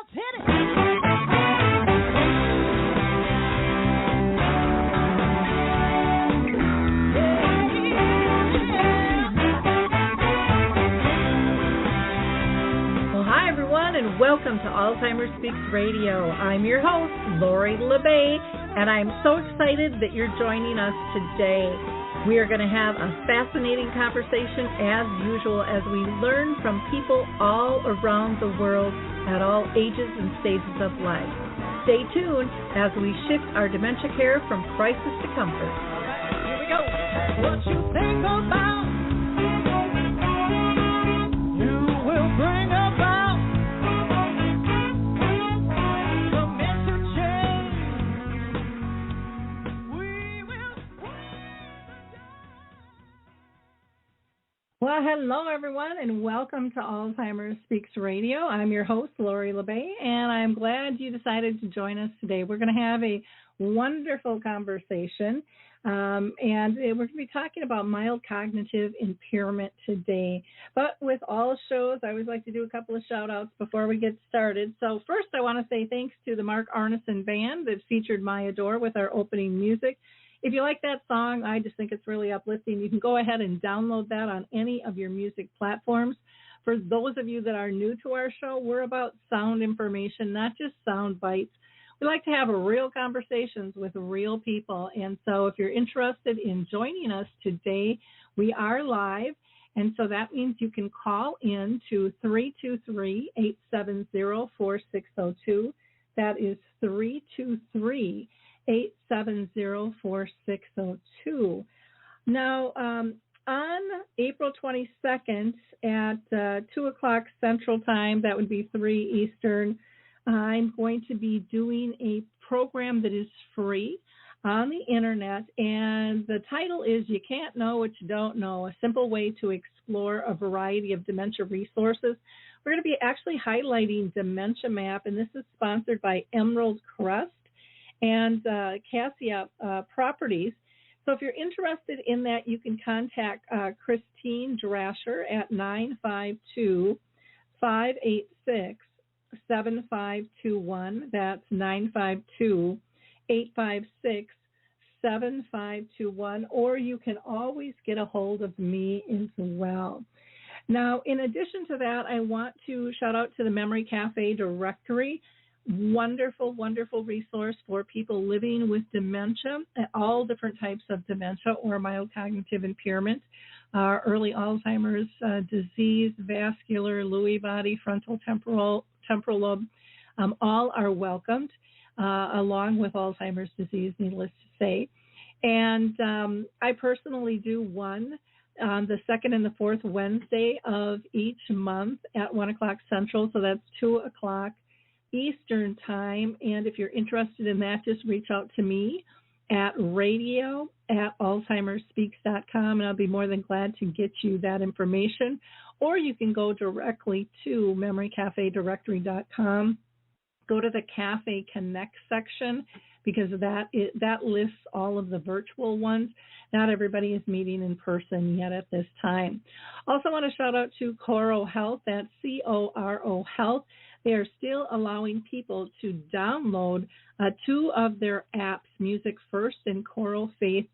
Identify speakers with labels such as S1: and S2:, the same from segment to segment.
S1: let's hit it.
S2: And welcome to Alzheimer Speaks Radio. I'm your host, Lori La Bey, and I'm so excited that you're joining us today. We are going to have a fascinating conversation as usual as we learn from people all around the world at all ages and stages of life. Stay tuned as we shift our dementia care from crisis to comfort.
S1: All right, here we go. What you think about, you will bring about.
S2: Well, hello, everyone, and welcome to Alzheimer Speaks Radio. I'm your host, Lori La Bey, and I'm glad you decided to join us today. We're going to have a wonderful conversation, and we're going to be talking about mild cognitive impairment today. But with all shows, I always like to do a couple of shout-outs before we get started. So first, I want to say thanks to the Mark Arneson Band that featured My Adore with our opening music. If you like that song, I just think it's really uplifting. You can go ahead and download that on any of your music platforms. For those of you that are new to our show, we're about sound information, not just sound bites. We like to have real conversations with real people. And so if you're interested in joining us today, we are live. And so that means you can call in to 323-870-4602. That is 323-870-4602. Now, on April 22nd at 2 o'clock Central Time, that would be 3 Eastern, I'm going to be doing a program that is free on the Internet, and the title is You Can't Know What You Don't Know, a simple way to explore a variety of dementia resources. We're going to be actually highlighting Dementia Map, and this is sponsored by Emerald Crest and Cassia Properties. So if you're interested in that, you can contact Christine Drasher at 952-586-7521. That's 952-856-7521. Or you can always get a hold of me as well. Now, in addition to that, I want to shout out to the Memory Cafe Directory. Wonderful, wonderful resource for people living with dementia, all different types of dementia or mild cognitive impairment, early Alzheimer's disease, vascular, Lewy body, frontal temporal lobe, all are welcomed, along with Alzheimer's disease, needless to say. And I personally do one on the second and the fourth Wednesday of each month at 1 o'clock Central, so that's 2 o'clock Eastern Time. And if you're interested in that, just reach out to me at radio@alzheimerspeaks.com, and I'll be more than glad to get you that information. Or you can go directly to memorycafedirectory.com, go to the Cafe Connect section, because that lists all of the virtual ones. Not everybody is meeting in person yet at this time. Also want to shout out to Coro Health, that's CORO Health. They are still allowing people to download 2 of their apps, Music First and Choral Faith,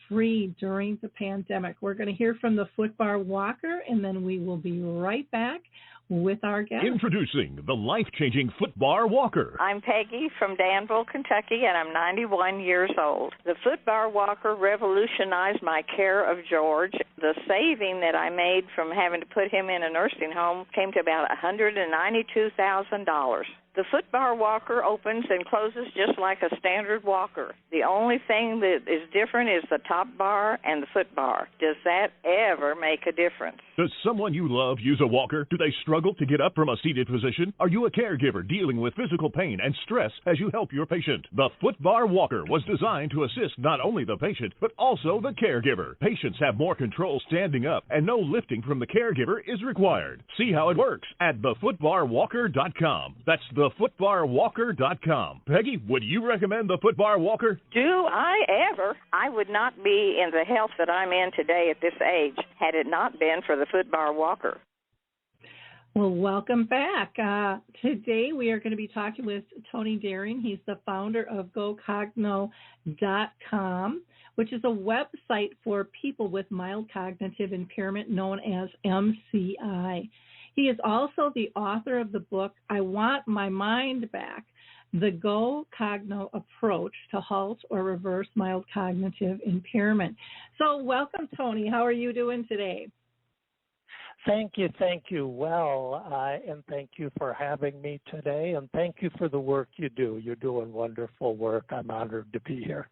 S2: free during the pandemic. We're going to hear from the Footbar Walker, and then we will be right back with our guest.
S3: Introducing the life-changing Footbar Walker.
S4: I'm Peggy from Danville, Kentucky, and I'm 91 years old. The Footbar Walker revolutionized my care of George. The saving that I made from having to put him in a nursing home came to about $192,000. The Footbar Walker opens and closes just like a standard walker. The only thing that is different is the top bar and the foot bar. Does that ever make a difference?
S3: Does someone you love use a walker? Do they struggle to get up from a seated position? Are you a caregiver dealing with physical pain and stress as you help your patient? The Footbar Walker was designed to assist not only the patient, but also the caregiver. Patients have more control standing up, and no lifting from the caregiver is required. See how it works at thefootbarwalker.com. That's thefootbarwalker.com. Peggy, would you recommend the Footbar Walker?
S4: Do I ever? I would not be in the health that I'm in today at this age had it not been for the Footbar Walker.
S2: Well, welcome back. Today we are going to be talking with Tony Daring. He's the founder of GoCogno.com, which is a website for people with mild cognitive impairment known as MCI. He is also the author of the book, I Want My Mind Back, the Go Cogno Approach to Halt or Reverse Mild Cognitive Impairment. So welcome, Tony. How are you doing today?
S5: Thank you. Well, and thank you for having me today, and thank you for the work you do. You're doing wonderful work. I'm honored to be here.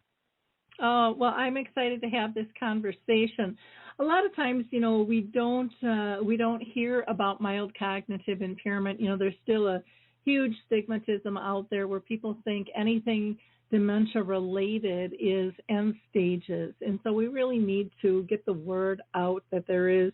S2: Oh, well, I'm excited to have this conversation. A lot of times, we don't hear about mild cognitive impairment. There's still a huge stigmatism out there where people think anything dementia related is end stages, and so we really need to get the word out that there is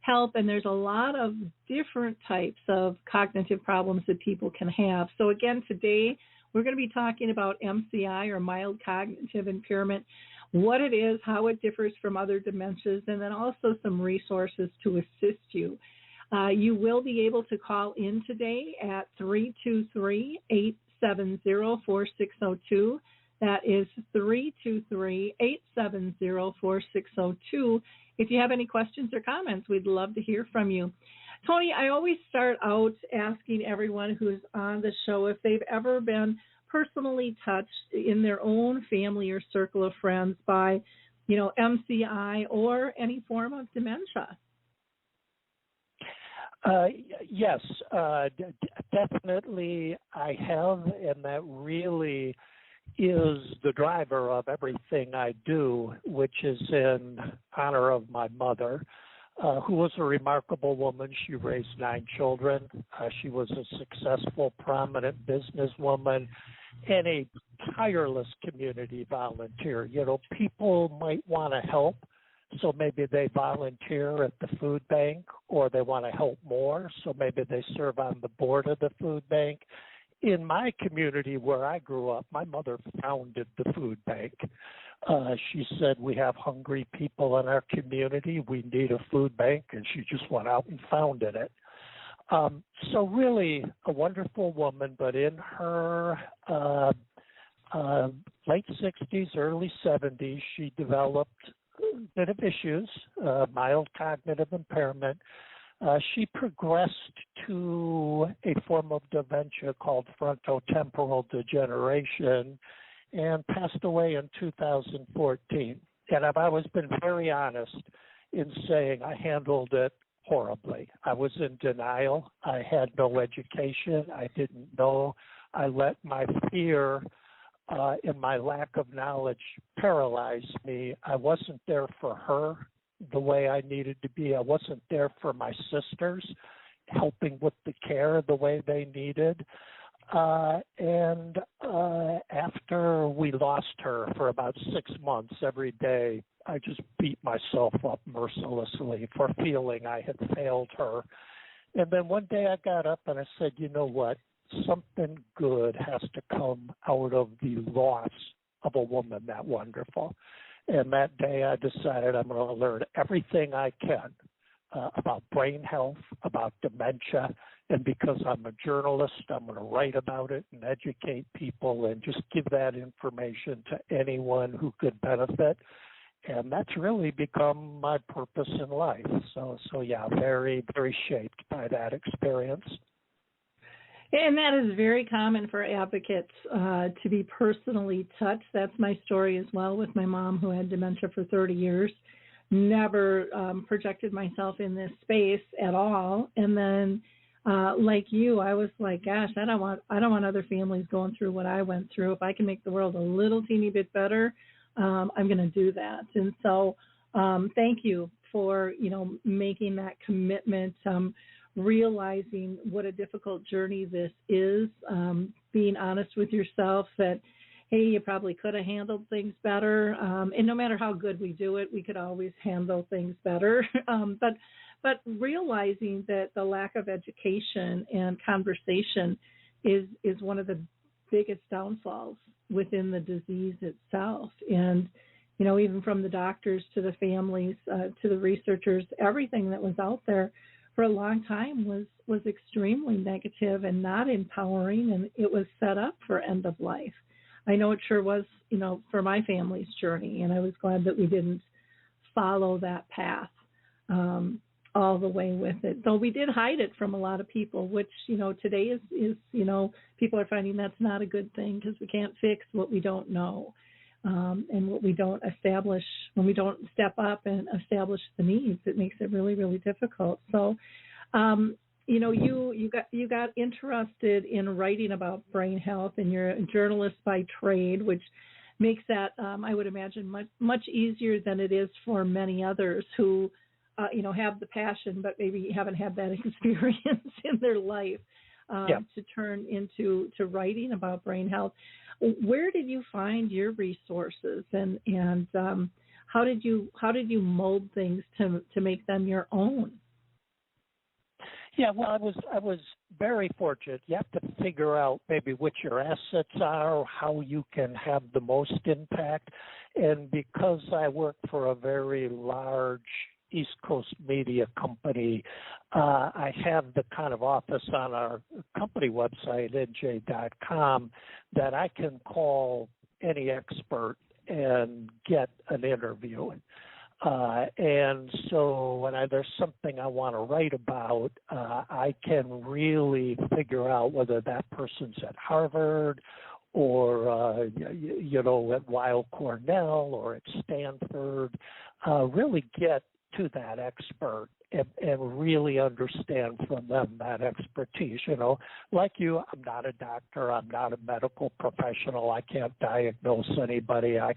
S2: help, and there's a lot of different types of cognitive problems that people can have. So again, today we're going to be talking about MCI or mild cognitive impairment, what it is, how it differs from other dementias, and then also some resources to assist you. You will be able to call in today at 323-870-4602. That is 323-870-4602. If you have any questions or comments, we'd love to hear from you. Tony, I always start out asking everyone who's on the show if they've ever been personally touched in their own family or circle of friends by, MCI or any form of dementia.
S5: Yes, definitely I have, and that really is the driver of everything I do, which is in honor of my mother, who was a remarkable woman. She raised 9 children. She was a successful, prominent businesswoman and a tireless community volunteer. People might want to help, so maybe they volunteer at the food bank, or they want to help more, so maybe they serve on the board of the food bank. In my community where I grew up, my mother founded the food bank. She said, we have hungry people in our community. We need a food bank, and she just went out and founded it. So really a wonderful woman, but in her late 60s, early 70s, she developed a bit of issues, mild cognitive impairment. She progressed to a form of dementia called frontotemporal degeneration and passed away in 2014. And I've always been very honest in saying I handled it horribly. I was in denial. I had no education. I didn't know. I let my fear and my lack of knowledge paralyze me. I wasn't there for her the way I needed to be. I wasn't there for my sisters, helping with the care the way they needed. And after we lost her for about 6 months, every day, I just beat myself up mercilessly for feeling I had failed her. And then one day I got up and I said, you know what? Something good has to come out of the loss of a woman that wonderful. And that day I decided I'm going to learn everything I can about brain health, about dementia, and because I'm a journalist, I'm going to write about it and educate people and just give that information to anyone who could benefit. And that's really become my purpose in life. So yeah, very, very shaped by that experience.
S2: And that is very common for advocates to be personally touched. That's my story as well with my mom, who had dementia for 30 years. Never projected myself in this space at all. And then, like you, I was like, gosh, I don't want other families going through what I went through. If I can make the world a little teeny bit better, I'm going to do that. And so, thank you for making that commitment. Realizing what a difficult journey this is, being honest with yourself that, hey, you probably could have handled things better. And no matter how good we do it, we could always handle things better. But realizing that the lack of education and conversation is one of the biggest downfalls within the disease itself. And, even from the doctors to the families, to the researchers, everything that was out there for a long time was extremely negative and not empowering, and it was set up for end of life. I know it sure was, for my family's journey, and I was glad that we didn't follow that path all the way with it. Though we did hide it from a lot of people, which, today is people are finding that's not a good thing because we can't fix what we don't know. And what we don't establish, when we don't step up and establish the needs, it makes it really, really difficult. So, you got interested in writing about brain health, and you're a journalist by trade, which makes that, I would imagine, much easier than it is for many others who, have the passion, but maybe haven't had that experience in their life to turn into writing about brain health. Where did you find your resources, and how did you mold things to make them your own?
S5: Yeah, well, I was very fortunate. You have to figure out maybe what your assets are, how you can have the most impact, and because I work for a very large East Coast media company, I have the kind of office on our company website, nj.com, that I can call any expert and get an interview. And so when there's something I want to write about, I can really figure out whether that person's at Harvard or, at Weill Cornell or at Stanford, really get to that expert and really understand from them that expertise. Like you, I'm not a doctor, I'm not a medical professional, I can't diagnose anybody, I'm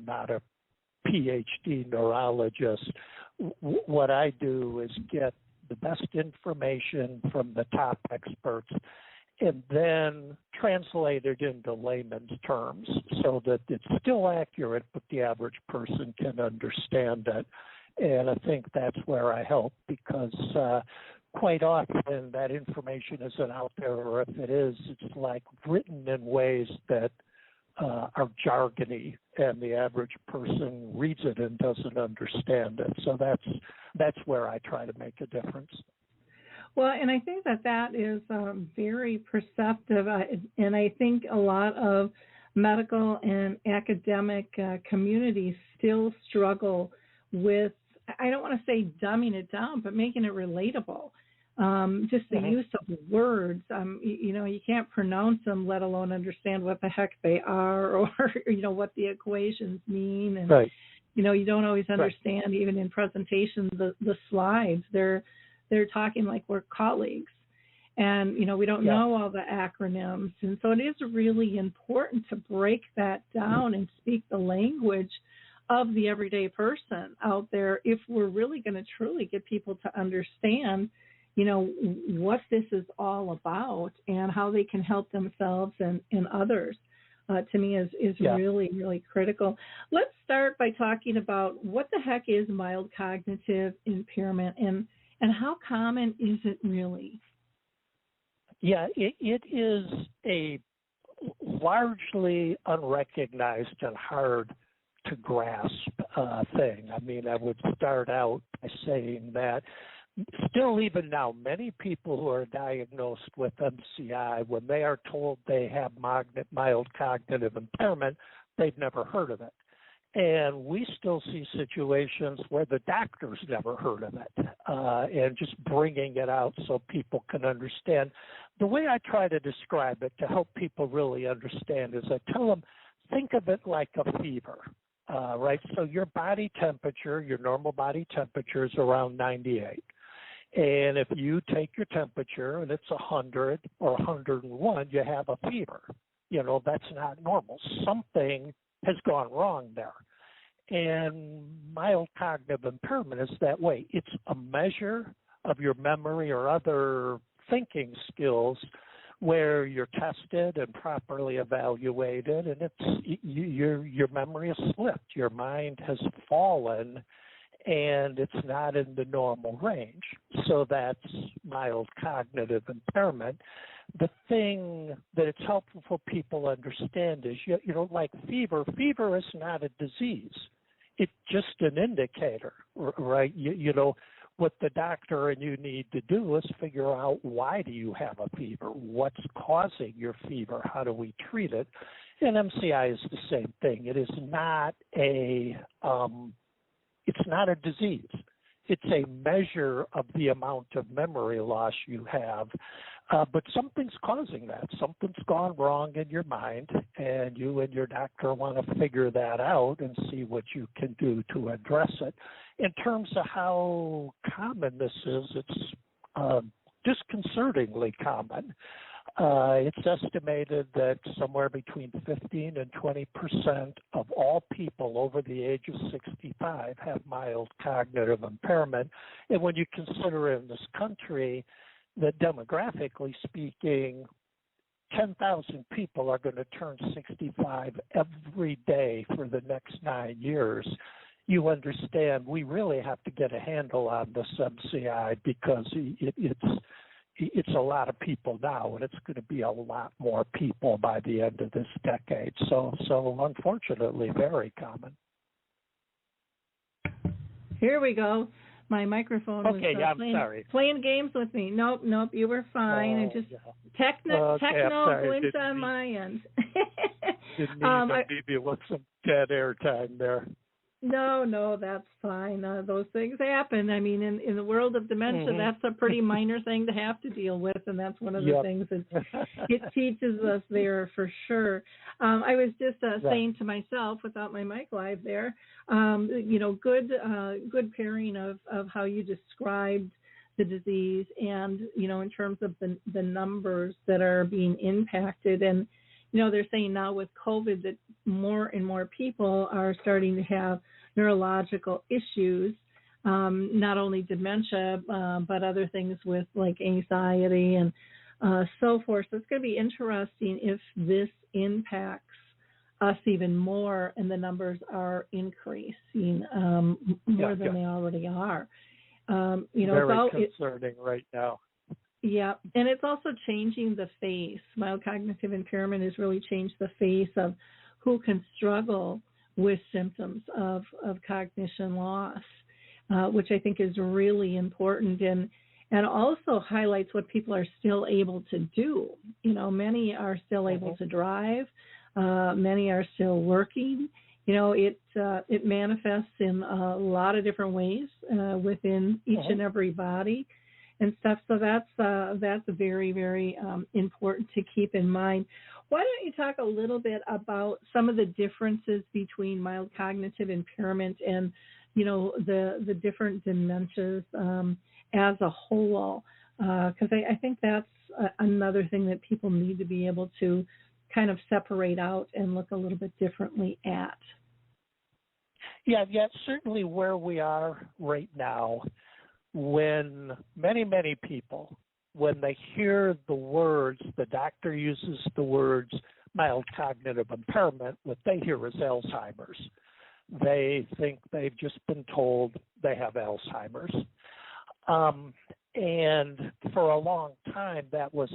S5: not a PhD neurologist. What I do is get the best information from the top experts and then translate it into layman's terms so that it's still accurate, but the average person can understand it. And I think that's where I help, because quite often that information isn't out there, or if it is, it's like written in ways that are jargony, and the average person reads it and doesn't understand it. So that's where I try to make a difference.
S2: Well, and I think that is very perceptive, and I think a lot of medical and academic communities still struggle with, I don't want to say dumbing it down, but making it relatable. Just the use of words, you can't pronounce them, let alone understand what the heck they are, or, what the equations mean. And,
S5: right.
S2: You don't always understand, even in presentations, the slides. They're talking like we're colleagues, and we don't know all the acronyms, and so it is really important to break that down and speak the language of the everyday person out there if we're really going to truly get people to understand what this is all about and how they can help themselves and others. To me is really, really critical. Let's start by talking about what the heck is mild cognitive impairment, and how common is it really?
S5: Yeah, it is a largely unrecognized and hard to grasp thing. I mean, I would start out by saying that still, even now, many people who are diagnosed with MCI, when they are told they have mild cognitive impairment, they've never heard of it. And we still see situations where the doctors never heard of it, and just bringing it out so people can understand. The way I try to describe it to help people really understand is I tell them, think of it like a fever, right? So your body temperature, your normal body temperature is around 98. And if you take your temperature and it's 100 or 101, you have a fever. That's not normal. Something has gone wrong there. And mild cognitive impairment is that way. It's a measure of your memory or other thinking skills where you're tested and properly evaluated, and it's your memory has slipped. Your mind has fallen, and it's not in the normal range. So that's mild cognitive impairment. The thing that it's helpful for people to understand is, like fever is not a disease. It's just an indicator, right? what the doctor and you need to do is figure out, why do you have a fever? What's causing your fever? How do we treat it? And MCI is the same thing. It is not it's not a disease. It's a measure of the amount of memory loss you have. But something's causing that. Something's gone wrong in your mind, and you and your doctor want to figure that out and see what you can do to address it. In terms of how common this is, it's disconcertingly common. It's estimated that somewhere between 15 and 20% of all people over the age of 65 have mild cognitive impairment. And when you consider in this country that demographically speaking, 10,000 people are going to turn 65 every day for the next 9 years, you understand we really have to get a handle on this MCI, because it's a lot of people now, and it's going to be a lot more people by the end of this decade. So unfortunately, very common.
S2: Here we go. My microphone was playing games with me. Nope, you were fine. And just techno glitch on my end.
S5: Didn't even maybe look some dead air time there.
S2: No, that's fine. Those things happen. I mean, in the world of dementia, that's a pretty minor thing to have to deal with, and that's one of the things that it teaches us there for sure. I was just saying to myself, without my mic live there, good pairing of how you described the disease, and in terms of the numbers that are being impacted. And they're saying now with COVID that more and more people are starting to have neurological issues, not only dementia, but other things with like anxiety and so forth. So it's going to be interesting if this impacts us even more and the numbers are increasing more than they already are.
S5: Very concerning right now.
S2: Yeah, and it's also changing the face. Mild cognitive impairment has really changed the face of who can struggle with symptoms of cognition loss, which I think is really important, and also highlights what people are still able to do. Many are still able to drive. Many are still working. It manifests in a lot of different ways within each and every body and stuff. So that's very, very important to keep in mind. Why don't you talk a little bit about some of the differences between mild cognitive impairment and, the different dementias as a whole? Because I think that's another thing that people need to be able to kind of separate out and look a little bit differently at.
S5: Yeah, certainly where we are right now, when many people, when they hear the words, the doctor uses the words mild cognitive impairment, what they hear is Alzheimer's. They think they've just been told they have Alzheimer's. And for a long time, that was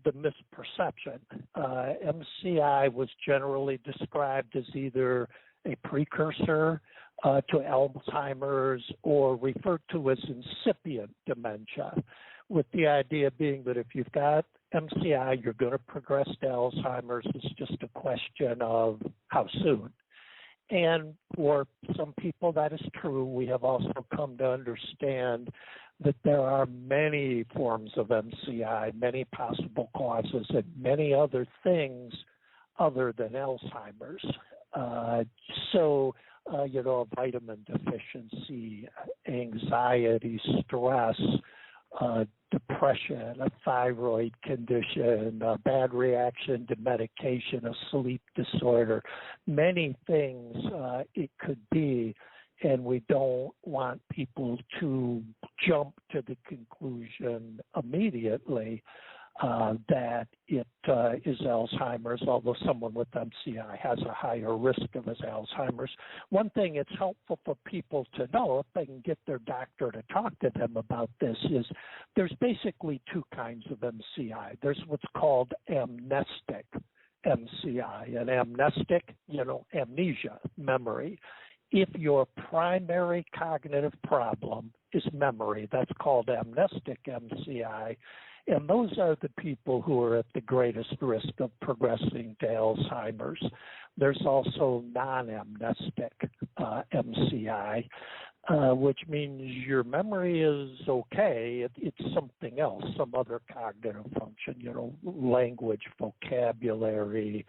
S5: the misperception. MCI was generally described as either a precursor to Alzheimer's or referred to as incipient dementia, with the idea being that if you've got MCI, you're going to progress to Alzheimer's. It's just a question of how soon. And for some people, that is true. We have also come to understand that there are many forms of MCI, many possible causes, and many other things other than Alzheimer's. Vitamin deficiency, anxiety, stress, depression, a thyroid condition, a bad reaction to medication, a sleep disorder, many things it could be. And we don't want people to jump to the conclusion immediately that it is Alzheimer's, although someone with MCI has a higher risk of his Alzheimer's. One thing it's helpful for people to know, if they can get their doctor to talk to them about this, is there's basically two kinds of MCI. There's what's called amnestic MCI, and amnestic, amnesia, memory, if your primary cognitive problem is memory, that's called amnestic MCI, and those are the people who are at the greatest risk of progressing to Alzheimer's. There's also non-amnestic MCI, which means your memory is okay. It's something else, some other cognitive function, language, vocabulary,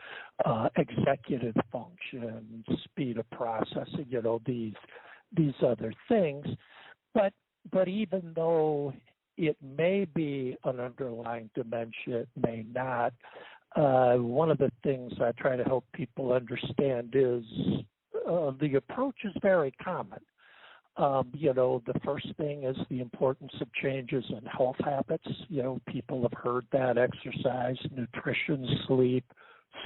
S5: executive function, speed of processing, these other things. But even though it may be an underlying dementia, it may not. One of the things I try to help people understand is the approach is very common. The first thing is the importance of changes in health habits. People have heard that: exercise, nutrition, sleep,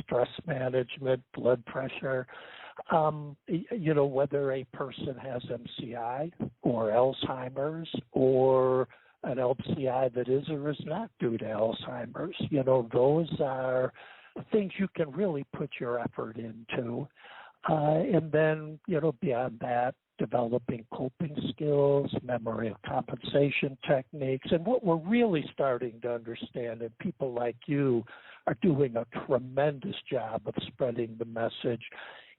S5: stress management, blood pressure. Whether a person has MCI or Alzheimer's or an MCI that is or is not due to Alzheimer's, those are things you can really put your effort into. And then, beyond that, developing coping skills, memory and compensation techniques. And what we're really starting to understand, and people like you are doing a tremendous job of spreading the message,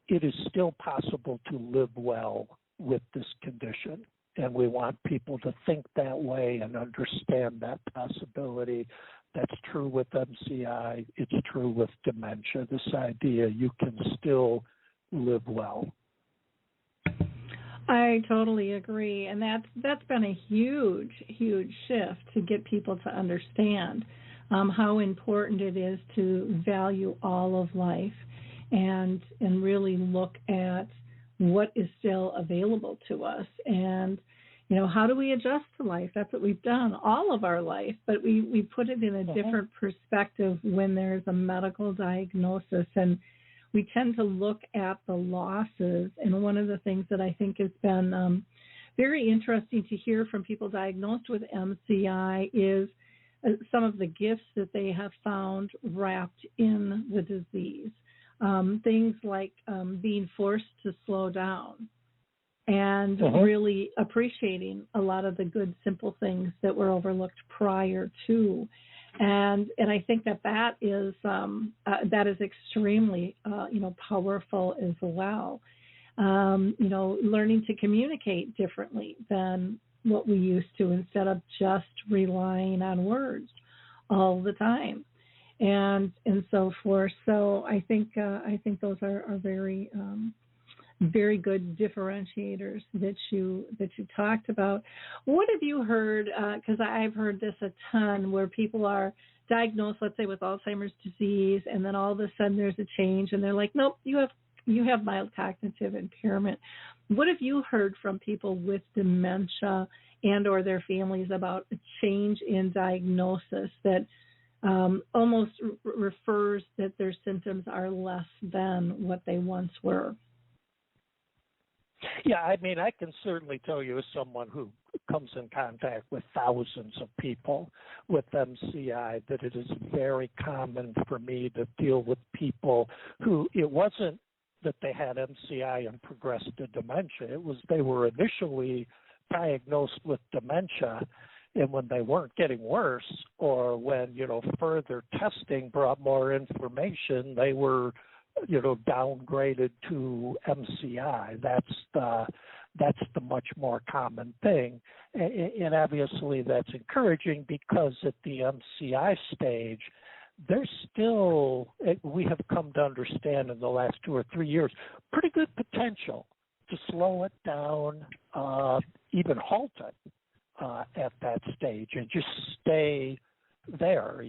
S5: it is still possible to live well with this condition. And we want people to think that way and understand that possibility. That's true with MCI. It's true with dementia, this idea you can still live well.
S2: I totally agree, and that's been a huge shift to get people to understand how important it is to value all of life and really look at what is still available to us, and how do we adjust to life? That's what we've done all of our life, but we put it in a different perspective when there's a medical diagnosis, and we tend to look at the losses. And one of the things that I think has been very interesting to hear from people diagnosed with MCI is some of the gifts that they have found wrapped in the disease. Things like being forced to slow down and really appreciating a lot of the good, simple things that were overlooked prior to. And I think that is extremely powerful as well. Learning to communicate differently than what we used to, instead of just relying on words all the time, and so forth. So I think those are very very good differentiators that you talked about. What have you heard? Because I've heard this a ton, where people are diagnosed, let's say, with Alzheimer's disease, and then all of a sudden there's a change, and they're like, nope, you have mild cognitive impairment. What have you heard from people with dementia and or their families about a change in diagnosis that almost refers that their symptoms are less than what they once were?
S5: Yeah, I mean, I can certainly tell you, as someone who comes in contact with thousands of people with MCI, that it is very common for me to deal with people who, it wasn't that they had MCI and progressed to dementia. It was they were initially diagnosed with dementia, and when they weren't getting worse, or when, further testing brought more information, they were downgraded to MCI. That's the much more common thing, and obviously that's encouraging, because at the MCI stage, there's still, we have come to understand in the last 2 or 3 years, pretty good potential to slow it down, even halt it at that stage, and just stay there.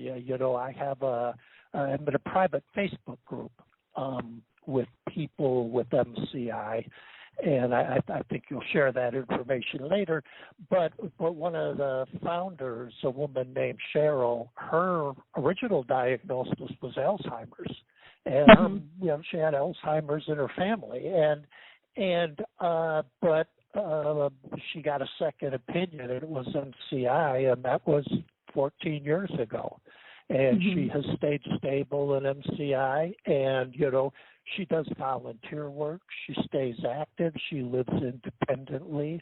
S5: I'm in a private Facebook group with people with MCI, and I think you'll share that information later. But one of the founders, a woman named Cheryl, her original diagnosis was Alzheimer's, and she had Alzheimer's in her family, but she got a second opinion, and it was MCI, and that was 14 years ago. and she has stayed stable in MCI, and, she does volunteer work. She stays active. She lives independently.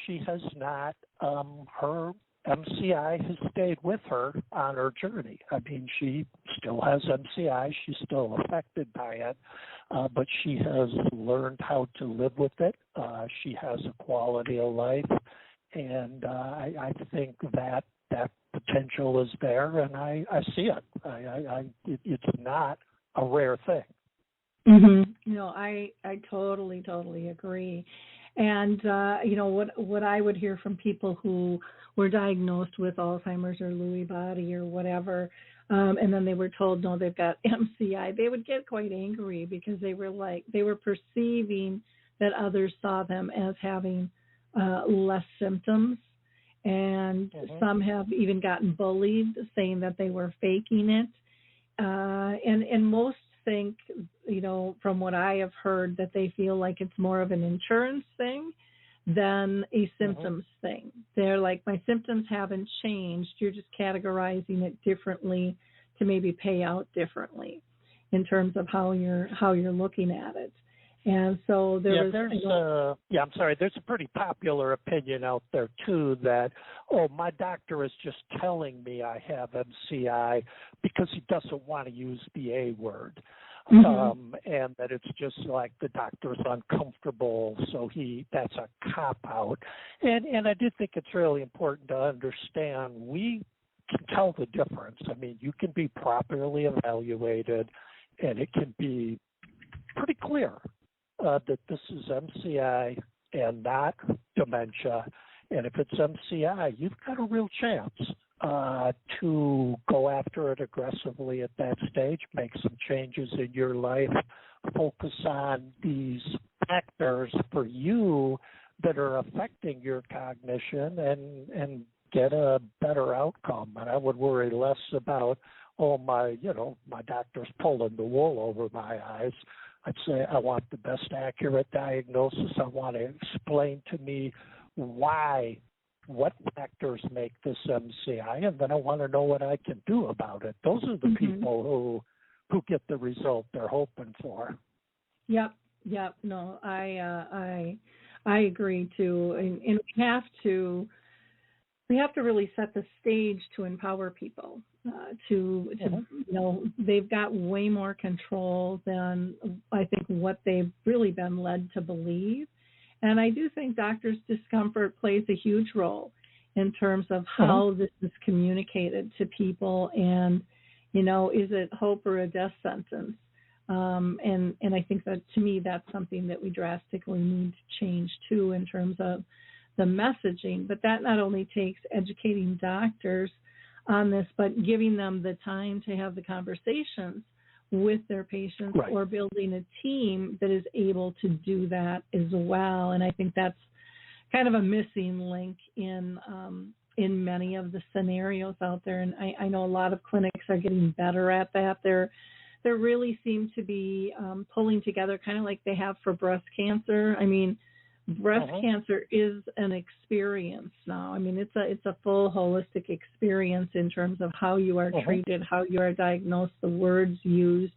S5: She has not, her MCI has stayed with her on her journey. I mean, she still has MCI. She's still affected by it, but she has learned how to live with it. She has a quality of life, and I think that potential is there, and I see it. It's not a rare thing.
S2: I totally agree. And, what I would hear from people who were diagnosed with Alzheimer's or Lewy body or whatever, and then they were told, no, they've got MCI, they would get quite angry because they were perceiving that others saw them as having less symptoms. And some have even gotten bullied, saying that they were faking it. And most think, from what I have heard, that they feel like it's more of an insurance thing than a symptoms thing. They're like, my symptoms haven't changed. You're just categorizing it differently to maybe pay out differently in terms of how you're looking at it. And so there's a pretty popular opinion out there too that, my doctor is just telling me I have MCI because he doesn't want to use the A word. And that it's just like the doctor's uncomfortable, so that's a cop-out. And I do think it's really important to understand we can tell the difference. I mean, you can be properly evaluated, and it can be pretty clear that this is MCI and not dementia. And if it's MCI, you've got a real chance to go after it aggressively at that stage, make some changes in your life, focus on these factors for you that are affecting your cognition and get a better outcome. And I would worry less about, my doctor's pulling the wool over my eyes. I'd say I want the best accurate diagnosis. I want to explain to me what factors make this MCI, and then I want to know what I can do about it. Those are the people who get the result they're hoping for. Yep. No, I agree too, and we have to really set the stage to empower people. They've got way more control than I think what they've really been led to believe. And I do think doctors' discomfort plays a huge role in terms of how this is communicated to people. And, is it hope or a death sentence? And I think that, to me, that's something that we drastically need to change, too, in terms of the messaging. But that not only takes educating doctors on this, but giving them the time to have the conversations with their patients, or building a team that is able to do that as well. And I think that's kind of a missing link in many of the scenarios out there. And I know a lot of clinics are getting better at that. There really seem to be pulling together, kind of like they have for breast cancer. I mean, breast cancer is an experience now. I mean, it's a full holistic experience in terms of how you are treated, how you are diagnosed, the words used,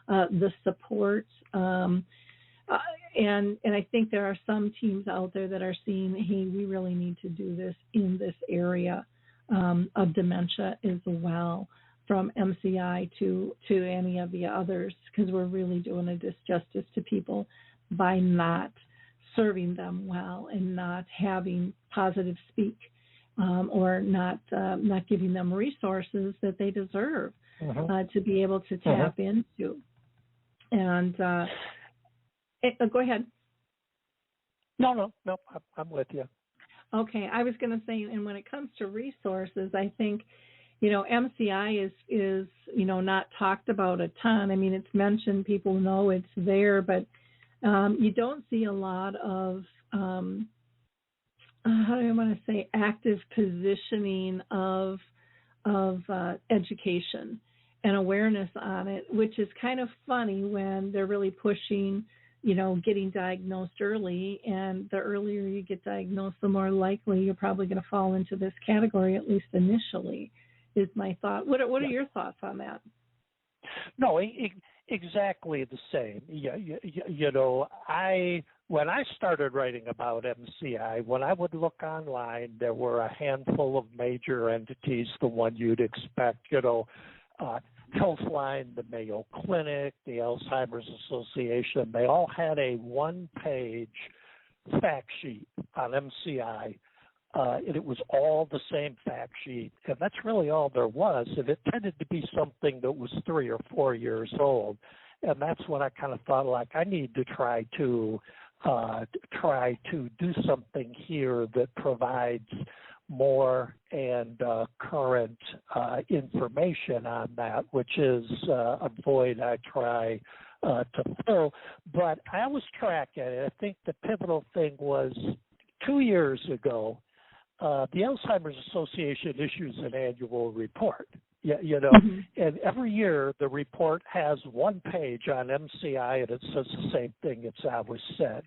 S2: the support. And I think there are some teams out there that are seeing, hey, we really need to do this in this area of dementia as well, from MCI to any of the others, because we're really doing a disjustice to people by not serving them well and not having positive speak, or not giving them resources that they deserve to be able to tap into. And go ahead.
S5: No, I'm with you.
S2: Okay, I was going to say, and when it comes to resources, I think, MCI is not talked about a ton. I mean, it's mentioned, people know it's there, but you don't see a lot of, how do I want to say, active positioning of education and awareness on it, which is kind of funny when they're really pushing, getting diagnosed early. And the earlier you get diagnosed, the more likely you're probably going to fall into this category, at least initially. is my thought. What are your thoughts on that?
S5: No, exactly the same. You know, when I started writing about MCI, when I would look online, there were a handful of major entities, the one you'd expect, you know, Healthline, the Mayo Clinic, the Alzheimer's Association. They all had a one-page fact sheet on MCI, and it was all the same fact sheet, and that's really all there was. And it tended to be something that was 3 or 4 years old, and that's when I kind of thought, like, I need to try to do something here that provides more and current information on that, which is a void I try to fill. But I was tracking it. I think the pivotal thing was 2 years ago, the Alzheimer's Association issues an annual report. You know, and every year the report has one page on MCI, and it says the same thing it's always said.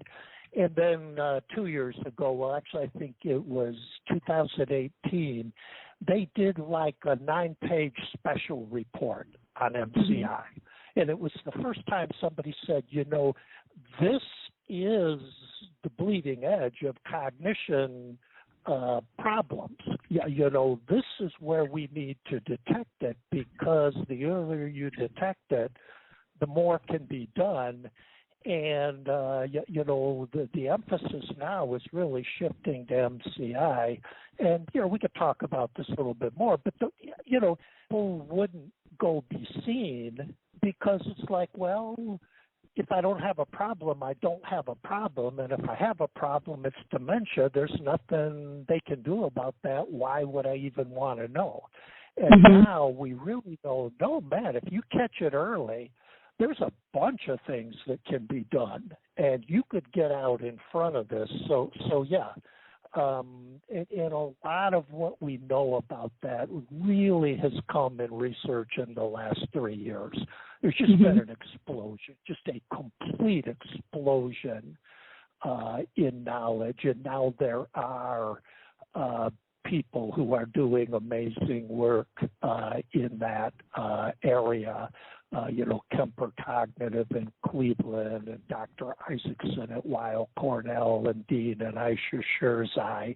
S5: And then 2 years ago, well, actually, I think it was 2018, they did like a 9-page special report on MCI. And it was the first time somebody said, you know, this is the bleeding edge of cognition problems. You know, this is where we need to detect it, because the earlier you detect it, the more can be done. And, you know, the emphasis now is really shifting to MCI. And, you know, we could talk about this a little bit more, but, you know, people wouldn't go be seen because it's like, well, if I don't have a problem, I don't have a problem. And if I have a problem, it's dementia. There's nothing they can do about that. Why would I even want to know? And now we really know, no, man, if you catch it early, there's a bunch of things that can be done, and you could get out in front of this. So yeah. And a lot of what we know about that really has come in research in the last 3 years. There's just been an explosion, just a complete explosion in knowledge. And now there are people who are doing amazing work in that area. You know, Kemper Cognitive in Cleveland, and Dr. Isaacson at Weill Cornell, and Dean and Aisha Sherzai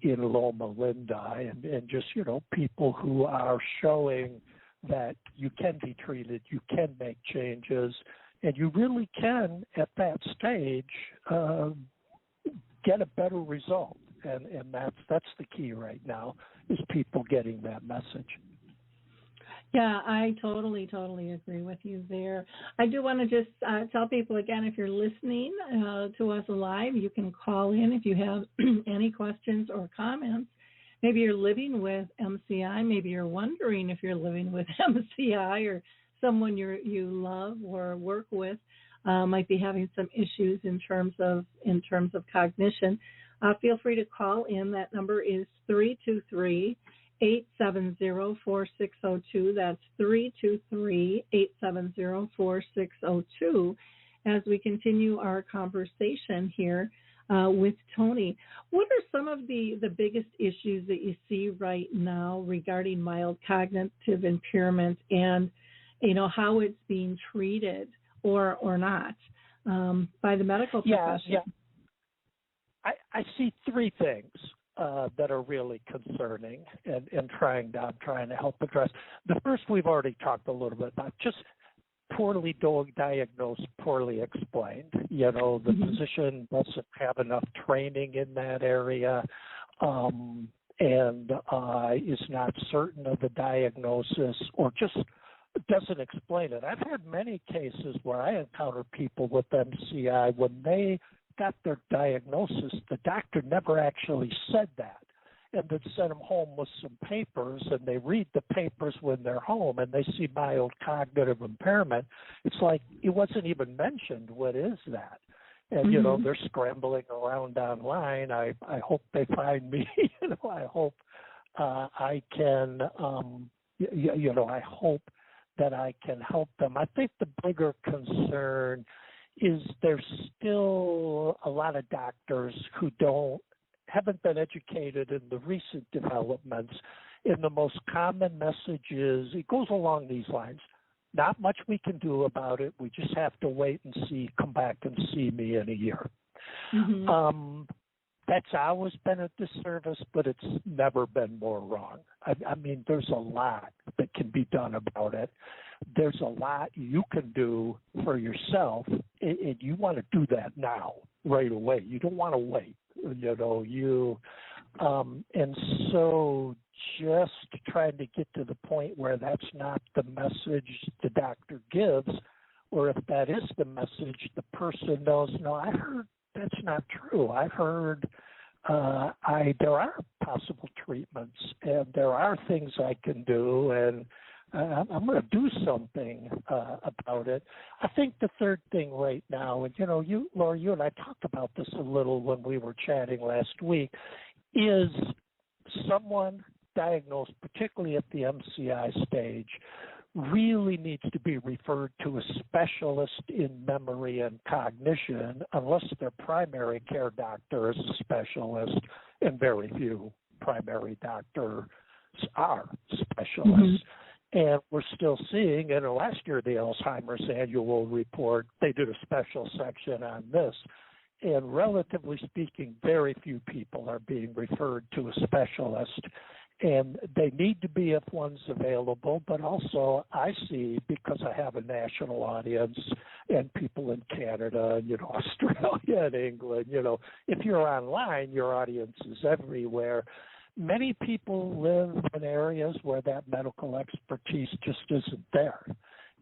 S5: in Loma Linda, and just, you know, people who are showing that you can be treated, you can make changes, and you really can, at that stage, get a better result. And that's the key right now, is people getting that message.
S2: Yeah, I totally agree with you there. I do want to just tell people again, if you're listening to us live, you can call in if you have any questions or comments. Maybe you're living with MCI. Maybe you're wondering if you're living with MCI, or someone you love or work with might be having some issues in terms of cognition. Feel free to call in. That number is 323-870-4602. That's 323-870-4602. As we continue our conversation here with Tony, what are some of the biggest issues that you see right now regarding mild cognitive impairment, and, you know, how it's being treated or not by the medical profession?
S5: Yeah. I see three things that are really concerning and I'm trying to help address. The first we've already talked a little bit about, just poorly diagnosed, poorly explained. You know, the physician doesn't have enough training in that area and is not certain of the diagnosis, or just doesn't explain it. I've had many cases where I encounter people with MCI, when they got their diagnosis, the doctor never actually said that, and then sent them home with some papers, and they read the papers when they're home and they see mild cognitive impairment. It's like it wasn't even mentioned. What is that? And, you know, they're scrambling around online. I hope they find me. You know, I hope I can, you know, I hope that I can help them. I think the bigger concern is there's still a lot of doctors who haven't been educated in the recent developments And the most common message is, it goes along these lines: not much we can do about it. We just have to wait and see. Come back and see me in a year. Mm-hmm. That's always been a disservice, but it's never been more wrong. I mean, there's a lot that can be done about it. There's a lot you can do for yourself, and you want to do that now, right away. You don't want to wait, and so just trying to get to the point where that's not the message the doctor gives, or if that is the message, the person knows, no, I heard that's not true. I've heard there are possible treatments, and there are things I can do, and I'm going to do something about it. I think the third thing right now, and Lori, you and I talked about this a little when we were chatting last week, is someone diagnosed, particularly at the MCI stage, really needs to be referred to a specialist in memory and cognition, unless their primary care doctor is a specialist, and very few primary doctors are specialists. Mm-hmm. And we're still seeing, and last year the Alzheimer's annual report, they did a special section on this, and relatively speaking, very few people are being referred to a specialist. And they need to be if one's available, but also I see, because I have a national audience and people in Canada, Australia and England, if you're online, your audience is everywhere. Many people live in areas where that medical expertise just isn't there.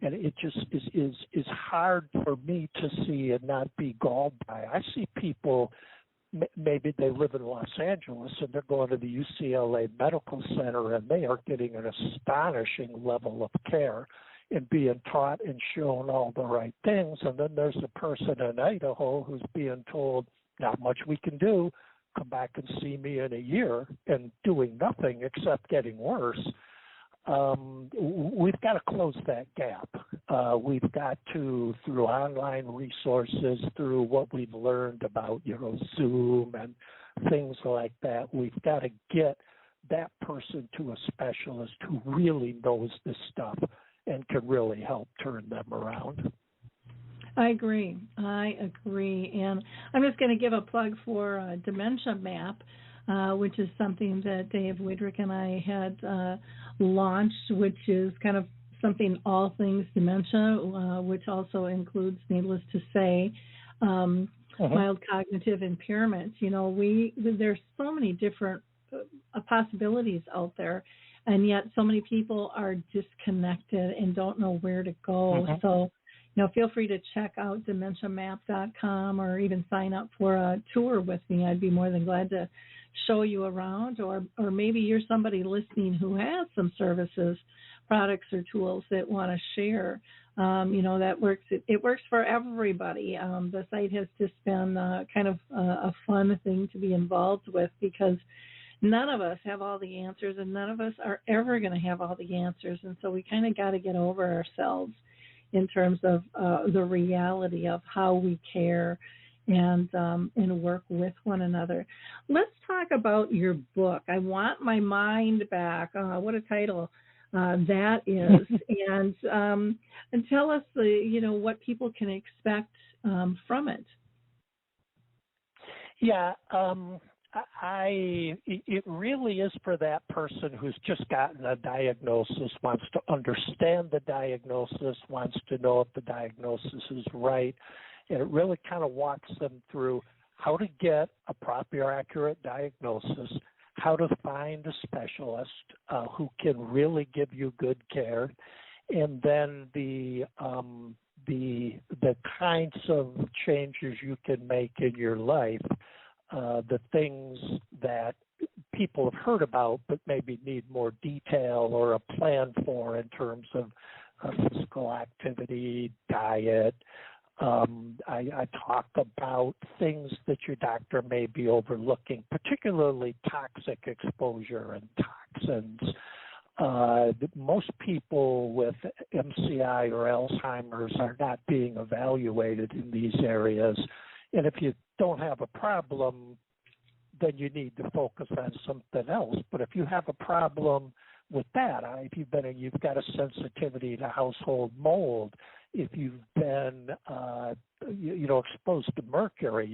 S5: And it just is hard for me to see and not be galled by. I see people, maybe they live in Los Angeles and they're going to the UCLA Medical Center, and they are getting an astonishing level of care and being taught and shown all the right things. And then there's a person in Idaho who's being told, not much we can do, come back and see me in a year, and doing nothing except getting worse. We've got to close that gap. We've got to, through online resources, through what we've learned about, Zoom and things like that, we've got to get that person to a specialist who really knows this stuff and can really help turn them around.
S2: I agree. And I'm just going to give a plug for Dementia Map, which is something that Dave Widrick and I had launched, which is kind of something all things dementia, which also includes, needless to say, mild cognitive impairments. There's so many different possibilities out there, and yet so many people are disconnected and don't know where to go. So, feel free to check out dementiamap.com or even sign up for a tour with me. I'd be more than glad to show you around, or maybe you're somebody listening who has some services, products, or tools that want to share. That works. It works for everybody. The site has just been kind of a fun thing to be involved with, because none of us have all the answers, and none of us are ever going to have all the answers. And so we kind of got to get over ourselves in terms of the reality of how we care and work with one another. Let's talk about your book. I Want My Mind Back. What a title that is. And tell us, what people can expect from it.
S5: Yeah, it really is for that person who's just gotten a diagnosis, wants to understand the diagnosis, wants to know if the diagnosis is right. And it really kind of walks them through how to get a proper, accurate diagnosis, how to find a specialist who can really give you good care, and then the kinds of changes you can make in your life, the things that people have heard about but maybe need more detail or a plan for in terms of physical activity, diet. I talk about things that your doctor may be overlooking, particularly toxic exposure and toxins. Most people with MCI or Alzheimer's are not being evaluated in these areas. And if you don't have a problem, then you need to focus on something else. But if you have a problem with that, if you've got a sensitivity to household mold, if you've been exposed to mercury,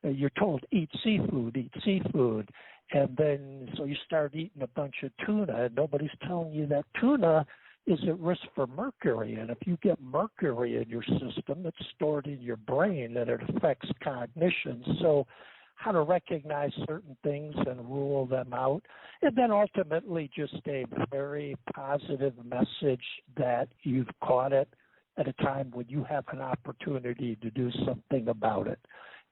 S5: you're told eat seafood, and then so you start eating a bunch of tuna, and nobody's telling you that tuna is at risk for mercury. And if you get mercury in your system, it's stored in your brain and it affects cognition. So how to recognize certain things and rule them out. And then ultimately just a very positive message that you've caught it at a time when you have an opportunity to do something about it.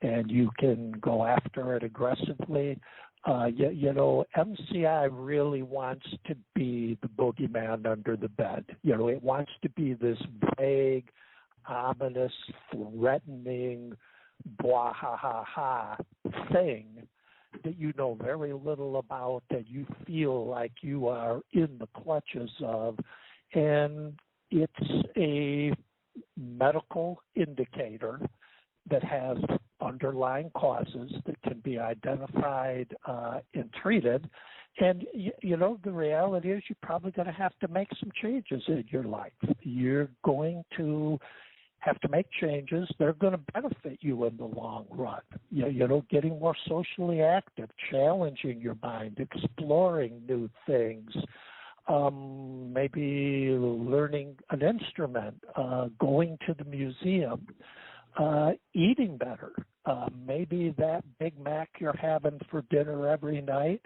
S5: And you can go after it aggressively. MCI really wants to be the boogeyman under the bed. It wants to be this vague, ominous, threatening, blah, ha, ha, ha thing that you know very little about, that you feel like you are in the clutches of. And it's a medical indicator that has underlying causes that can be identified and treated. And, the reality is you're probably going to have to make some changes in your life. You're going to have to make changes. They're going to benefit you in the long run. Getting more socially active, challenging your mind, exploring new things, maybe learning an instrument, going to the museum, eating better. Maybe that Big Mac you're having for dinner every night,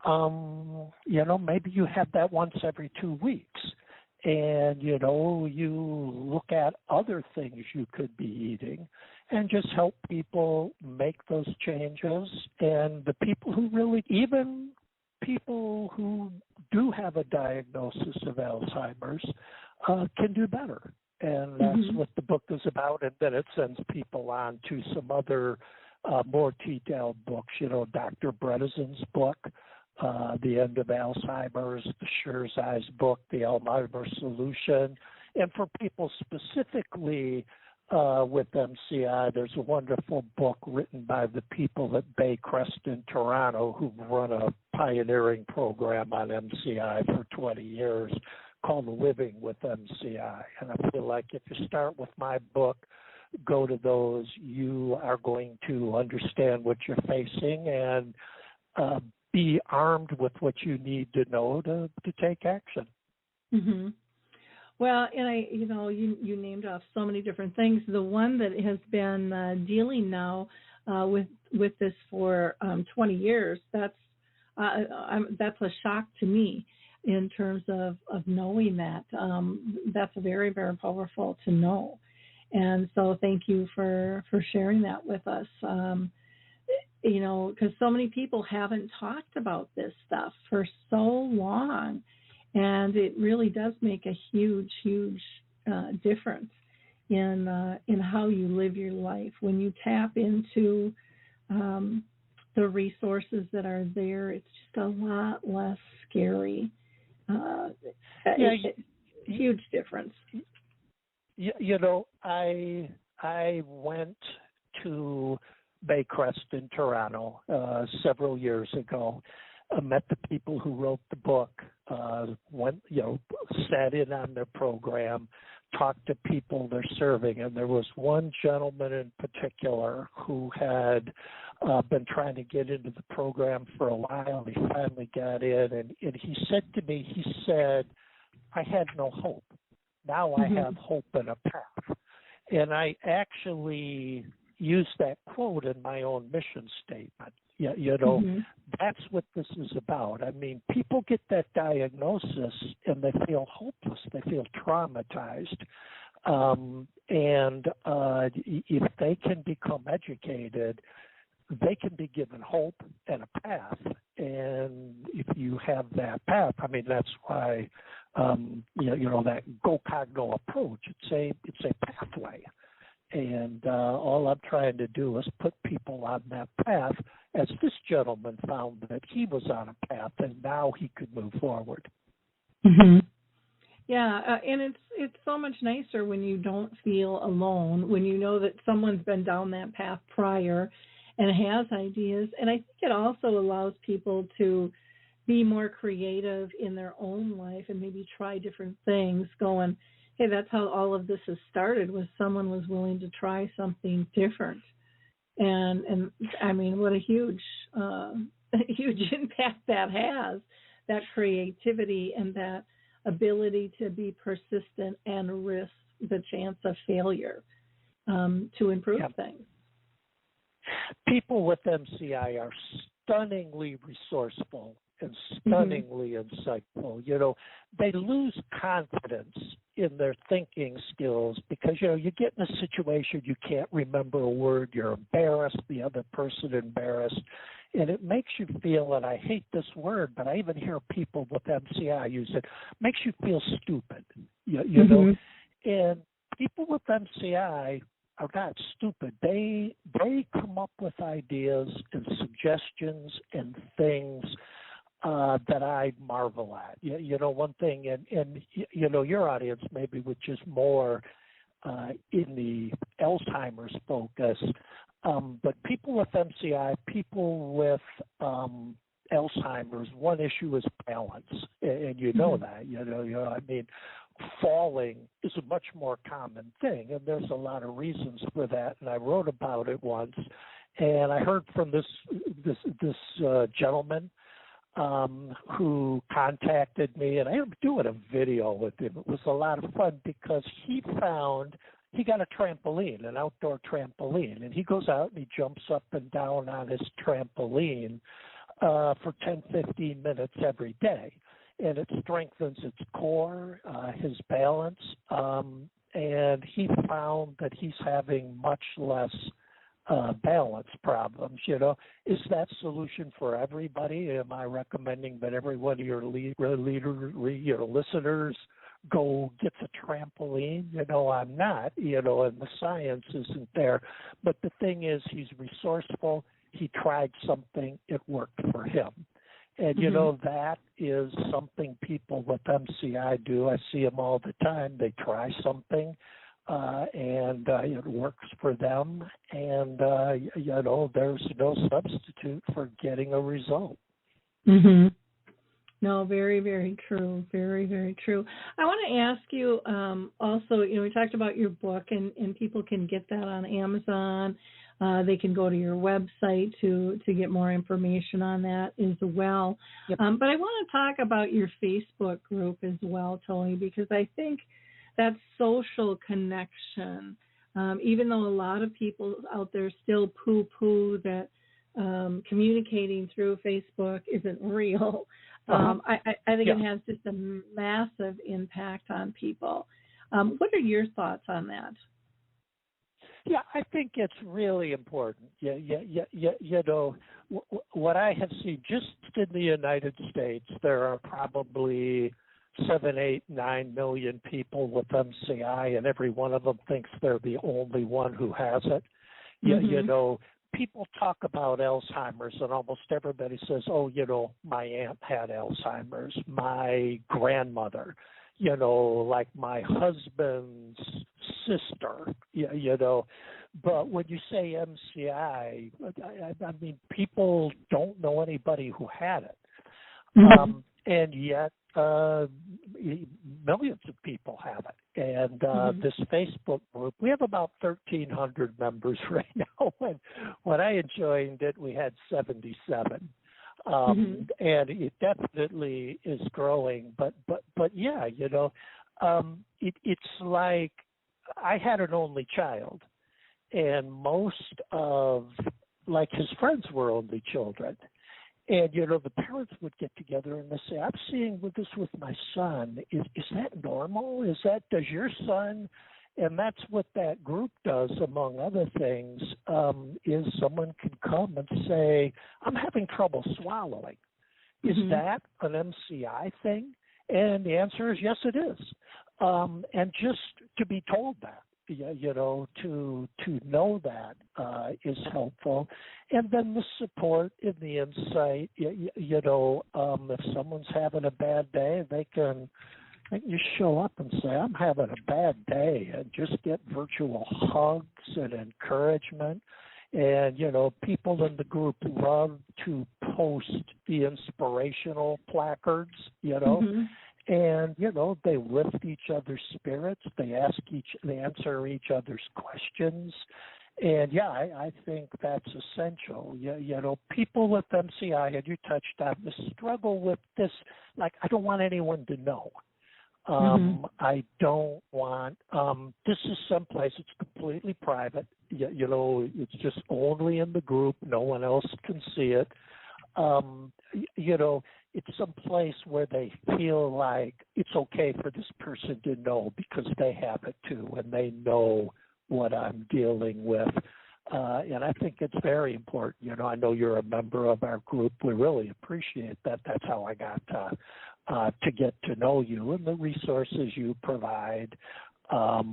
S5: maybe you have that once every 2 weeks. And, you look at other things you could be eating and just help people make those changes. And the people who really, even people who do have a diagnosis of Alzheimer's, can do better. And that's what the book is about. And then it sends people on to some other more detailed books, Dr. Bredesen's book, The End of Alzheimer's, the Scherzai's book, The Alzheimer Solution. And for people specifically with MCI, there's a wonderful book written by the people at Baycrest in Toronto who've run a pioneering program on MCI for 20 years called Living with MCI. And I feel like if you start with my book, go to those, you are going to understand what you're facing and be armed with what you need to know to take action.
S2: Mm-hmm. Well, and you named off so many different things. The one that has been dealing now with this for 20 years, that's a shock to me in terms of knowing that. That's very, very powerful to know. And so thank you for sharing that with us. Because so many people haven't talked about this stuff for so long. And it really does make a huge, huge difference in how you live your life. When you tap into the resources that are there, it's just a lot less scary. Huge difference.
S5: I went to Baycrest in Toronto several years ago. Met the people who wrote the book, sat in on their program, talked to people they're serving. And there was one gentleman in particular who had been trying to get into the program for a while. He finally got in, and he said to me, I had no hope. Now I have hope and a path. And I actually used that quote in my own mission statement. That's what this is about. I mean, people get that diagnosis and they feel hopeless. They feel traumatized. And if they can become educated, they can be given hope and a path. And if you have that path, I mean, that's why, that Go Cogno approach, it's a pathway. And all I'm trying to do is put people on that path, as this gentleman found that he was on a path and now he could move forward.
S2: Mm-hmm. Yeah, and it's so much nicer when you don't feel alone, when you know that someone's been down that path prior and has ideas. And I think it also allows people to be more creative in their own life and maybe try different things, going, hey, that's how all of this has started, was someone was willing to try something different. And I mean, what a huge impact that has, that creativity and that ability to be persistent and risk the chance of failure to improve things.
S5: People with MCI are stunningly resourceful and stunningly insightful. You know, they lose confidence in their thinking skills because, you know, you get in a situation, you can't remember a word, you're embarrassed, the other person embarrassed, and it makes you feel, and I hate this word, but I even hear people with MCI use it, makes you feel stupid, you know, and people with MCI are not stupid. They come up with ideas and suggestions and things that I marvel at. You know, one thing, and you know, your audience maybe which is more in the Alzheimer's focus, but people with MCI, people with Alzheimer's, one issue is balance, and you know that. You know, I mean, falling is a much more common thing, and there's a lot of reasons for that. And I wrote about it once, and I heard from this gentleman who contacted me, and I am doing a video with him. It was a lot of fun because he got a trampoline, an outdoor trampoline, and he goes out and he jumps up and down on his trampoline for 10, 15 minutes every day. And it strengthens its core, his balance, and he found that he's having much less balance problems. You know, is that solution for everybody? Am I recommending that every one of your listeners go gets a trampoline? You know, I'm not. You know, and the science isn't there. But the thing is, he's resourceful. He tried something. It worked for him. And, you know, that is something people with MCI do. I see them all the time. They try something, and it works for them. And, you know, there's no substitute for getting a result.
S2: No, very, very true. Very, very true. I want to ask you also, you know, we talked about your book, and people can get that on Amazon. They can go to your website to get more information on that as well. But I want to talk about your Facebook group as well, Tony, because I think that social connection, even though a lot of people out there still poo-poo that communicating through Facebook isn't real, I think it has just a massive impact on people. What are your thoughts on that?
S5: Yeah, I think it's really important. You know, what I have seen just in the United States, there are probably 7, 8, 9 million people with MCI, and every one of them thinks they're the only one who has it. You know, people talk about Alzheimer's, and almost everybody says, oh, you know, my aunt had Alzheimer's, my grandmother, you know, like my husband's sister, you know. But when you say MCI, I mean, people don't know anybody who had it. And yet millions of people have it. And this Facebook group, we have about 1,300 members right now. When I joined it, we had 77. And it definitely is growing. But yeah, you know, it's like I had an only child, and most of, like, his friends were only children. And, you know, the parents would get together and they say, I'm seeing this with my son. Is that normal? Does your son? And that's what that group does, among other things, is someone can come and say, I'm having trouble swallowing. Is that an MCI thing? And the answer is yes, it is. And just to be told that, you know, to know that is helpful. And then the support and the insight, you know, if someone's having a bad day, they can just show up and say, I'm having a bad day, and just get virtual hugs and encouragement. And, you know, people in the group love to post the inspirational placards, you know, and, you know, they lift each other's spirits. They answer each other's questions. And, yeah, I think that's essential. You know, people with MCI, and you touched on the struggle with this, like, I don't want anyone to know. I don't want, this is someplace it's completely private. You know, it's just only in the group. No one else can see it. You know, it's someplace where they feel like it's okay for this person to know because they have it too, and they know what I'm dealing with. And I think it's very important. You know, I know you're a member of our group. We really appreciate that. That's how I got to get to know you, and the resources you provide are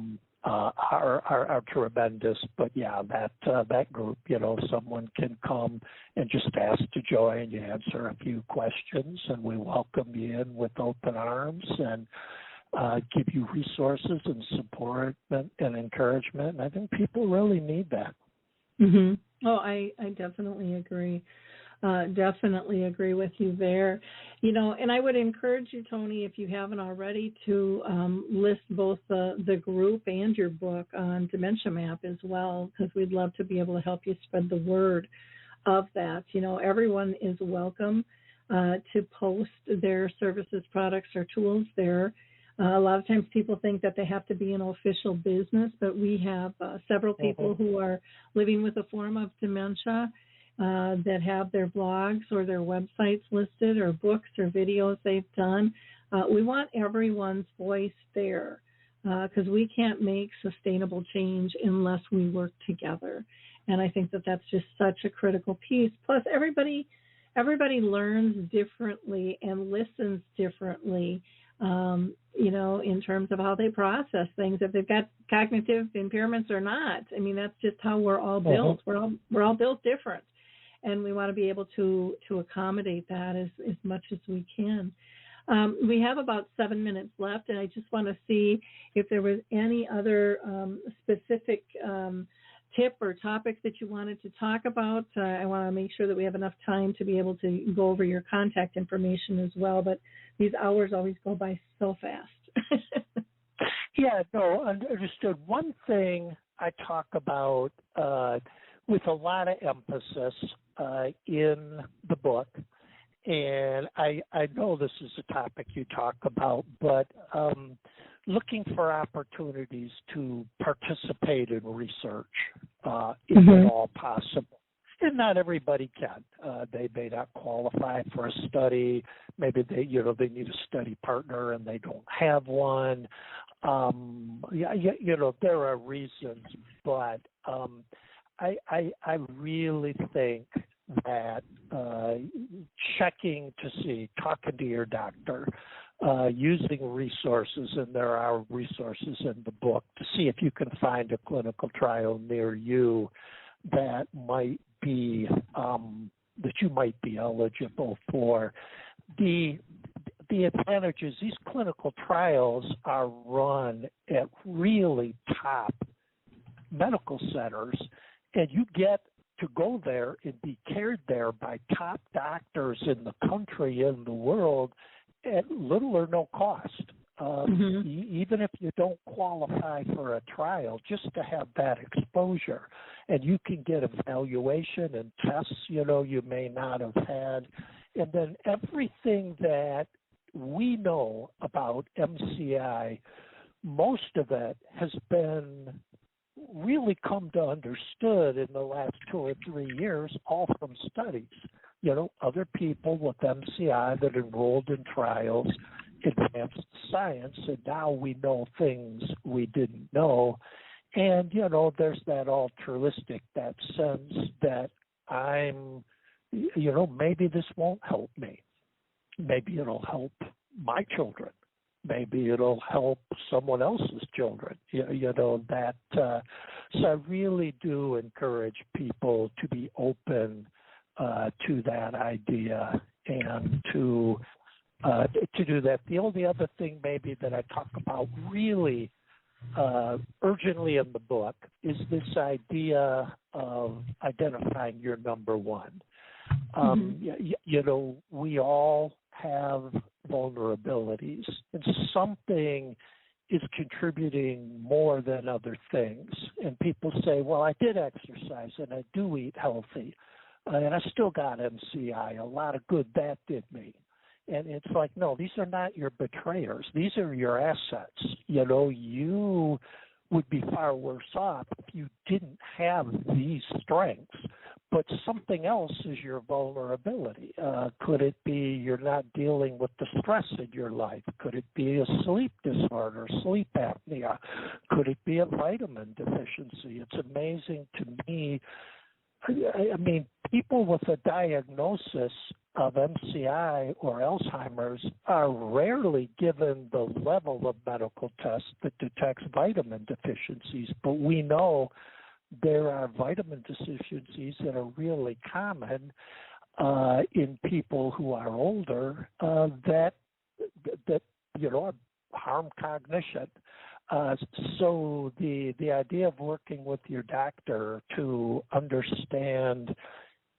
S5: tremendous. But yeah, that group, you know, someone can come and just ask to join. You answer a few questions, and we welcome you in with open arms and give you resources and support and encouragement. And I think people really need that.
S2: Oh, I definitely agree. Definitely agree with you there. You know, and I would encourage you, Tony, if you haven't already, to list both the group and your book on Dementia Map as well, because we'd love to be able to help you spread the word of that. You know, everyone is welcome to post their services, products, or tools there. A lot of times people think that they have to be an official business, but we have several people who are living with a form of dementia that have their blogs or their websites listed, or books or videos they've done. We want everyone's voice there because we can't make sustainable change unless we work together. And I think that that's just such a critical piece. Plus, everybody learns differently and listens differently, you know, in terms of how they process things, if they've got cognitive impairments or not. I mean, that's just how we're all built. We're all built different. And we want to be able to accommodate that as much as we can. We have about 7 minutes left, and I just want to see if there was any other specific tip or topic that you wanted to talk about. I want to make sure that we have enough time to be able to go over your contact information as well, but these hours always go by so fast.
S5: Yeah, no, understood. One thing I talk about with a lot of emphasis in the book, and I know this is a topic you talk about, but looking for opportunities to participate in research, if at all possible. And not everybody can. They may not qualify for a study. Maybe they need a study partner and they don't have one. There are reasons, but I really think that checking to see, talking to your doctor, using resources, and there are resources in the book, to see if you can find a clinical trial near you that might be that you might be eligible for. The advantage is these clinical trials are run at really top medical centers, and you get to go there and be cared there by top doctors in the country and the world at little or no cost. Even if you don't qualify for a trial, just to have that exposure. And you can get evaluation and tests, you may not have had. And then everything that we know about MCI, most of it has been really come to understood in the last 2 or 3 years, all from studies. Other people with MCI that enrolled in trials advanced science, and now we know things we didn't know. And, there's that altruistic, that sense that maybe this won't help me. Maybe it'll help my children. Maybe it'll help someone else's children. So I really do encourage people to be open to that idea and to do that. The only other thing maybe that I talk about really urgently in the book is this idea of identifying your number one. We all have vulnerabilities, and something is contributing more than other things. And people say, well, I did exercise and I do eat healthy, and I still got MCI. A lot of good that did me. And it's like, no, these are not your betrayers. These are your assets. You would be far worse off if you didn't have these strengths, but something else is your vulnerability. Could it be you're not dealing with the stress in your life? Could it be a sleep disorder, sleep apnea? Could it be a vitamin deficiency? It's amazing to me. I mean, people with a diagnosis of MCI or Alzheimer's are rarely given the level of medical test that detects vitamin deficiencies, but we know there are vitamin deficiencies that are really common in people who are older that harm cognition. So the idea of working with your doctor to understand,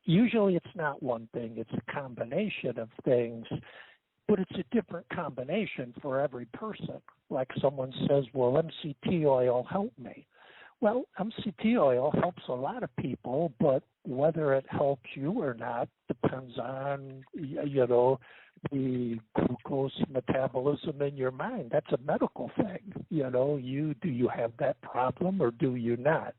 S5: usually it's not one thing, it's a combination of things, but it's a different combination for every person. Like someone says, well, MCT oil helped me. Well, MCT oil helps a lot of people, but whether it helps you or not depends on, the glucose metabolism in your mind. That's a medical thing. Do you have that problem or do you not?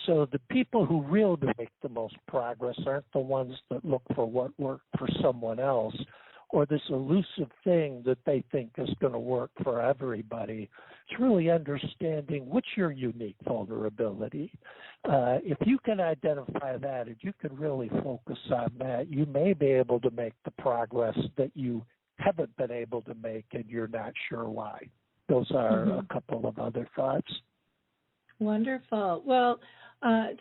S5: So the people who really make the most progress aren't the ones that look for what worked for someone else or this elusive thing that they think is going to work for everybody. It's really understanding what's your unique vulnerability. If you can identify that and you can really focus on that, you may be able to make the progress that you haven't been able to make and you're not sure why. Those are a couple of other thoughts.
S2: Wonderful. Well,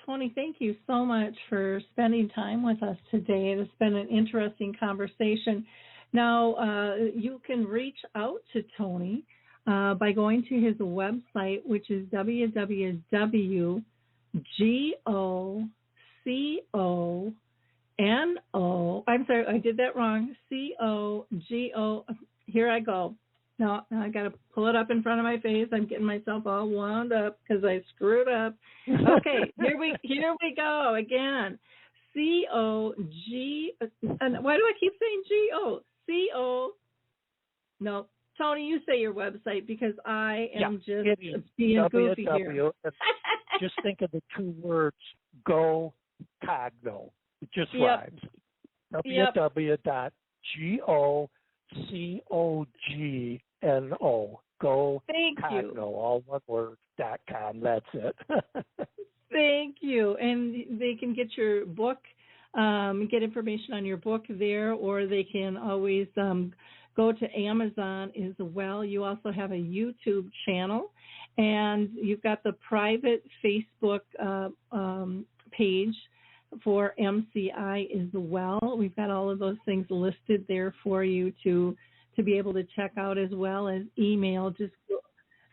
S2: Tony, thank you so much for spending time with us today. It's been an interesting conversation. Now, you can reach out to Tony by going to his website, which is www.gocono. I'm sorry, I did that wrong. COGO. Here I go. Now I got to pull it up in front of my face. I'm getting myself all wound up because I screwed up. Okay, here we go again. COG. And why do I keep saying GO? CO. No, Tony, you say your website because I am just being goofy here.
S5: Just think of the two words, go cogno. It just rhymes. www.GOCOGNO. Go
S2: Thank
S5: cogno,
S2: you.
S5: all one word, .com. That's it.
S2: Thank you. And they can get your book, get information on your book there, or they can always go to Amazon as well. You also have a YouTube channel, and you've got the private Facebook page for MCI as well. We've got all of those things listed there for you to be able to check out, as well as email. Just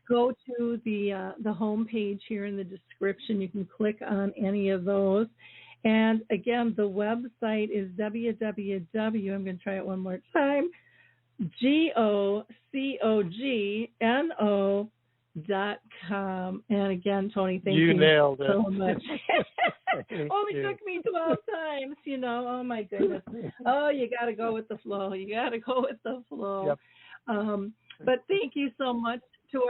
S2: go to the home page here in the description. You can click on any of those. And again, the website is www. I'm going to try it one more time. GOCOGNO.com. And again, Tony, thank you
S5: nailed it.
S2: so much. Only took me 12 times, Oh my goodness. Oh, you got to go with the flow. Yep. But thank you so much to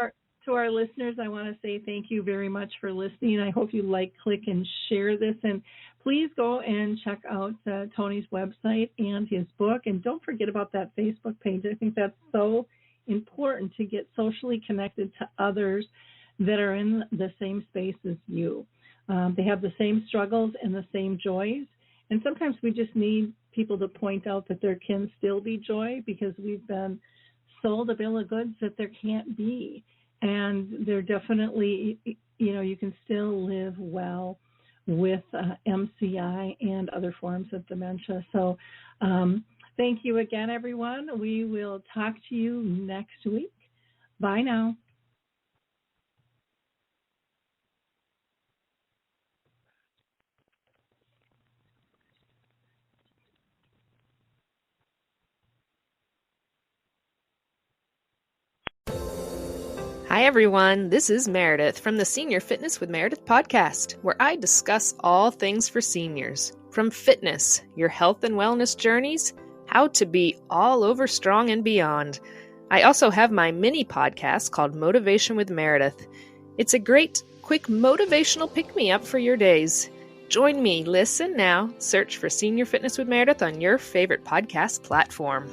S2: our listeners. I want to say thank you very much for listening. I hope you like, click, and share this. And please go and check out Tony's website and his book. And don't forget about that Facebook page. I think that's so important to get socially connected to others that are in the same space as you. They have the same struggles and the same joys. And sometimes we just need people to point out that there can still be joy, because we've been sold a bill of goods that there can't be. And there definitely, you can still live well with MCI and other forms of dementia. So thank you again, everyone. We will talk to you next week. Bye now.
S6: Hi, everyone. This is Meredith from the Senior Fitness with Meredith podcast, where I discuss all things for seniors. From fitness, your health and wellness journeys, how to be all over strong and beyond. I also have my mini podcast called Motivation with Meredith. It's a great, quick motivational pick-me-up for your days. Join me, listen now, search for Senior Fitness with Meredith on your favorite podcast platform.